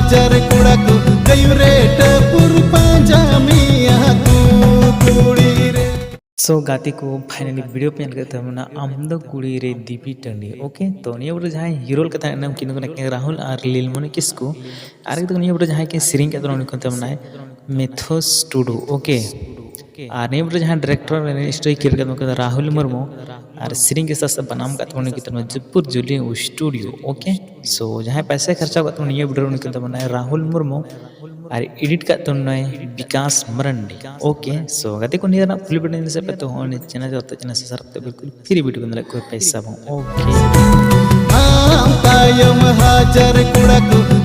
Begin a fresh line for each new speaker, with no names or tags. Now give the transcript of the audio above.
hajar kuraku kayure tapur panjamiya tu kulire.
सो गाते को finally video पे करते हैं आमद कुड़ी रे दीपी टंडी ओके तो निया बड़े जहाँ हीरोल कथा नाम किन को राहुल और लीलमणि किसको आरे तो निया बड़े जहाँ के सीरिंग के तो निकलते हैं मेथोस टुडू ओके और निया बड़े जहाँ डायरेक्टर स्टोरी किर के राहुल मुर्मू और सीरिंग के साथ बनाम का तो निकलते जयपुर जुली स्टूडियो ओके सो जहाँ पैसे खर्चा का तो निया वीडियो निकलते हैं राहुल मुर्मू और एडिट का तो विकास मरंडी ओके सो गति को निया फुल वीडियो से पे तो होने चैनल जो चैनल से सरते बिल्कुल फ्री वीडियो के अंदर कोई पैसा ओके
Tayam hajar kuraku